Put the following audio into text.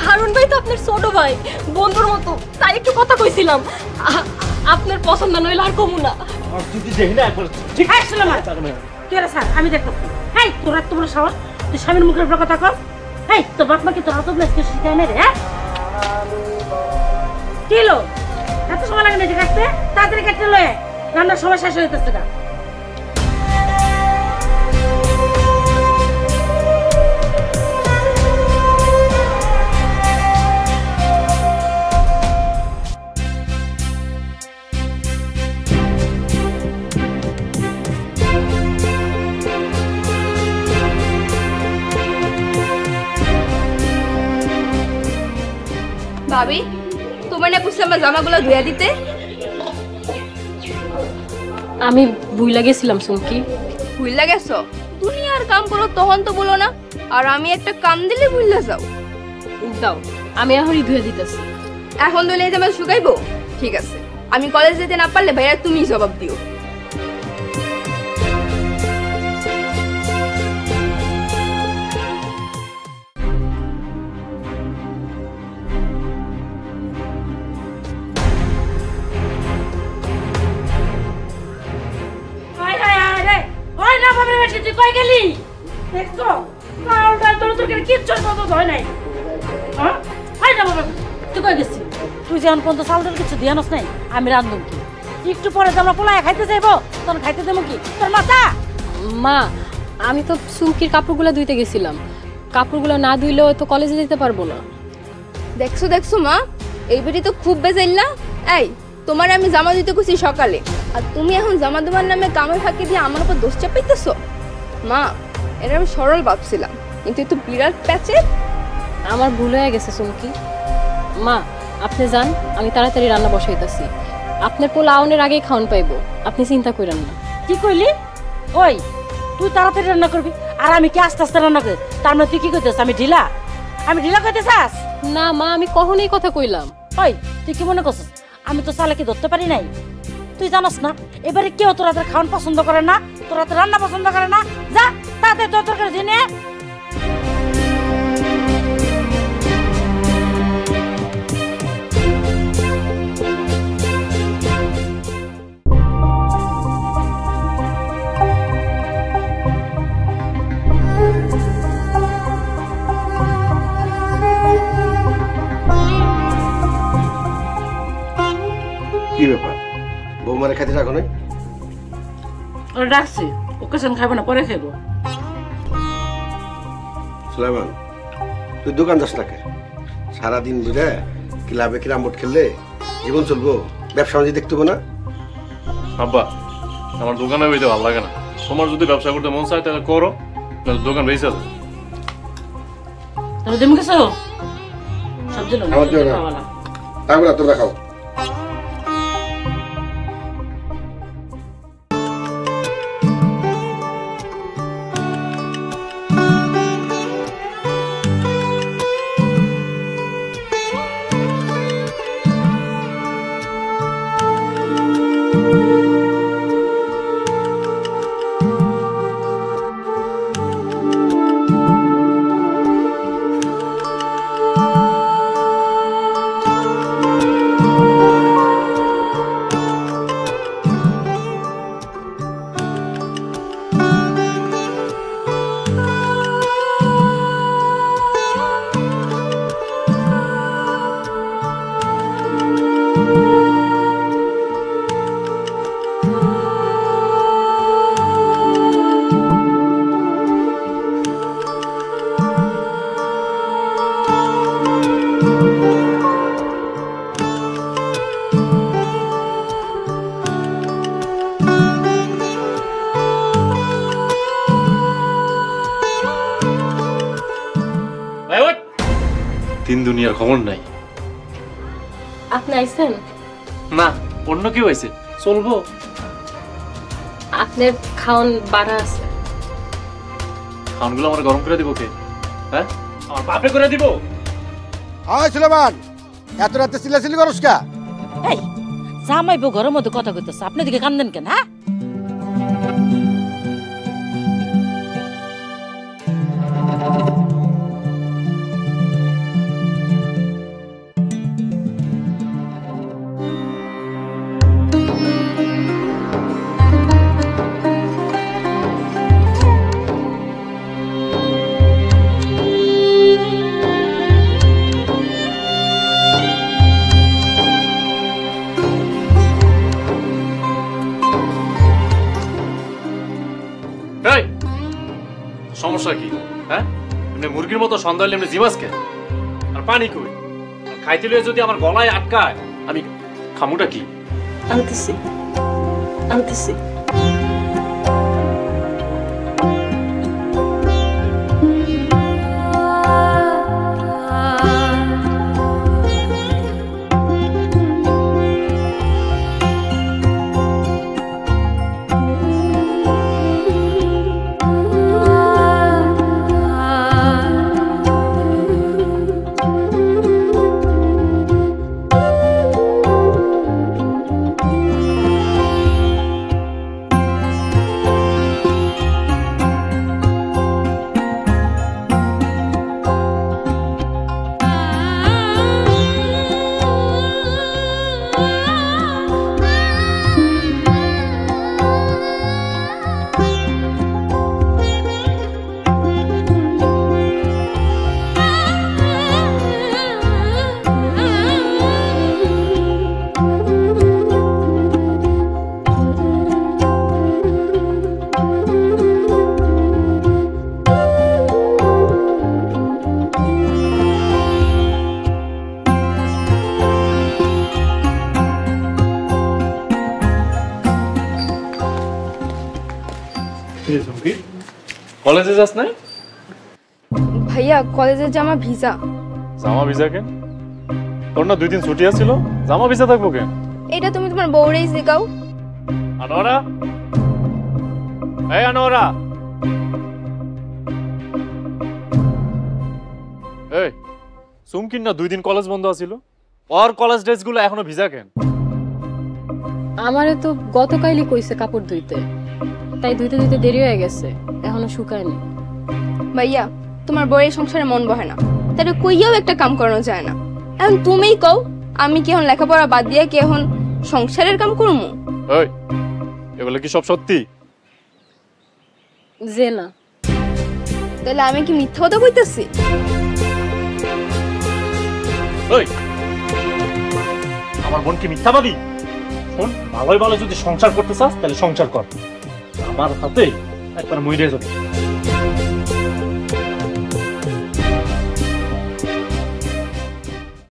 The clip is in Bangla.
হারুন ভাই তো আপনার ছোট ভাই, বন্ধুর মতো, তাই একটু কথা কইছিলাম। আপনার পছন্দ নইলে আর কমু না। আমি দেখো তোর এত বড় সাহস, তুই স্বামীর মুখের উপর কথা কর। তোর বাপ মাকে তোর হাত শিখায় না রে। কি লো এত সময় লাগে না যে কাটতে? তাড়াতাড়ি কাটতে লয়ে রান্নার সময় শেষ হইতেছে না। ভাবি, তোমার না কইছিলাম জামাগুলো ধুইয়া দিতে? আমি ভুইলা গেছিলাম সুমকি। ভুইলা গেছো? দুনিয়ার কাম করো তখন তো বলো না, আর আমি একটা কাম দিলে ভুইলা যাও। দাও, আমি এখনই ধুয়ে দিতেছি। এখন ধুলে জামা শুকাইবো? ঠিক আছে, আমি কলেজ যেতে না পারলে ভাইয়া তুমি জবাব দিও। তুই যেমন পর্যন্ত চাল ডাল কিছু দিয়ে আনস নাই, আমি রান্ধুম কি? একটু পরে আমরা পোলায় খাইতে যাইবো, তখন খাইতে দেবো কি তোর মাথা? মা, আমি তো সুমকির কাপড়গুলো ধুইতে গেছিলাম, কাপড়গুলো না ধুইলেও তো কলেজে যেতে পারবো না। দেখছো দেখছো মা, এই বেটি তো খুব বেজাইলা। এই তোমার আমি জামা দিতে কইছি সকালে, আর তুমি এখন জামা দেওয়ার নামে কামে ফাঁকি দিয়ে আমার উপর দোষ চাপাইতেছো। মা, এটা আমি সরল ভাবছিলাম, কিন্তু একটু বিরাট প্যাচে। আমার ভুল হয়ে গেছে সুমকি। মা, আপনি যান, আমি তাড়াতাড়ি রান্না বসাইতেছি। আপনার পোলা আউনের আগেই খাওয়ান পাইবো, আপনি চিন্তা করেন না। কি কইলি? ওই তুই তাড়াতাড়ি রান্না করবি আর আমি কি আস্তে আস্তে রান্না করি? তার মানে তুই কি কইতেছ আমি ঢিলা? আমি ঢিলা কইতে চাস? না মা, আমি কখনোই কথা কইলাম। ওই তুই কি মনে করছিস আমি তো চালাকি ধরতে পারি নাই? তুই জানাস না এবারে কেউ তোর হাতের খাওয়ান পছন্দ করে না, তোর হাতের রান্না পছন্দ করে না। যা তাড়াতাড়ি তোর তরকারি জেনে। কি ব্যাপার, বৌমারে খাইতে রাখো নাই? ওরা ডাকছি, ওকেশন খাবো না, পরে খাইবো। সুলাইমান, তুই দোকান যাস নাকি? সারাদিন বুঝে ক্লাবে কিরাম বোর্ড খেললে জীবন চলবো? ব্যবসা বাণিজ্য দেখতে না? আব্বা, আমার দোকানে বেঁচে ভালো লাগে না। তোমার যদি ব্যবসা করতে মন চায় তাহলে করো, দোকান বেঁচে যাবে। তুমি দিমু কিছু সবজি না, আমার দিও না, তারপরে তোমরা খাও। তিন দুনিয়ার খবর নাই। আপনি আইছেন? না, অন্য কেউ আইছে, চলবো। আপনার খাওন বাড়া আছে। খাওনগুলো আমার গরম করে দিব কে? হ্যাঁ, আমার বাপে করে দিব। আয় সুলেমান, এত রাতে চিল্লাচিল্লি করস কা? এই জামাই বউ ঘরের মধ্যে কথা কইতেছে, আপনি দিকে কান্দেন কেন? হ্যাঁ এই সমস্যা কি? হ্যাঁ, এমনি মুরগির মতো সন্ধ্যা হলে এমনি জিমাসকে আর পানি কই? আর খাইতে লইয়া যদি আমার গলায় আটকায় আমি খামুটা কি? আনতেছি আনতেছি। কলেজে যাস নাই? ভাইয়া কলেজের জামা ভিজা। জামা ভিজা কেন? তোর না 2 দিন ছুটি আছিল, জামা ভিজা থাকবো কেন? এটা তুমি তোমার বউরেই শেখাও। আনোয়ারা, এই আনোয়ারা, এই সুমকিন না 2 দিন কলেজ বন্ধ আছিল, ওর কলেজ ড্রেসগুলো এখনো ভিজা কেন? আমারে তো গতকালই কইছে কাপড় ধুইতে, তাই ধুইতে ধুইতে দেরি হয়ে গেছে, এখনো শুকায়নি। ভাইয়া তোমার বউয়ের সংসারে মন বহে না, তাহলে কইয়াও একটা কাম করানো যায় না। এখন তুমিই কও, আমি কি এখন লেখাপড়া বাদ দিয়ে কি এখন সংসারের কাম করবো? এই এগুলো কি সব সত্যি? যে না, তাহলে আমি কি মিথ্যা কথা কইতাছি? ওই আমার বোন কি মিথ্যাবাদী? শোন, ভালোই ভালো যদি সংসার করতে চাস তাহলে সংসার কর, আমার হাতে একবার মইরে যাবে।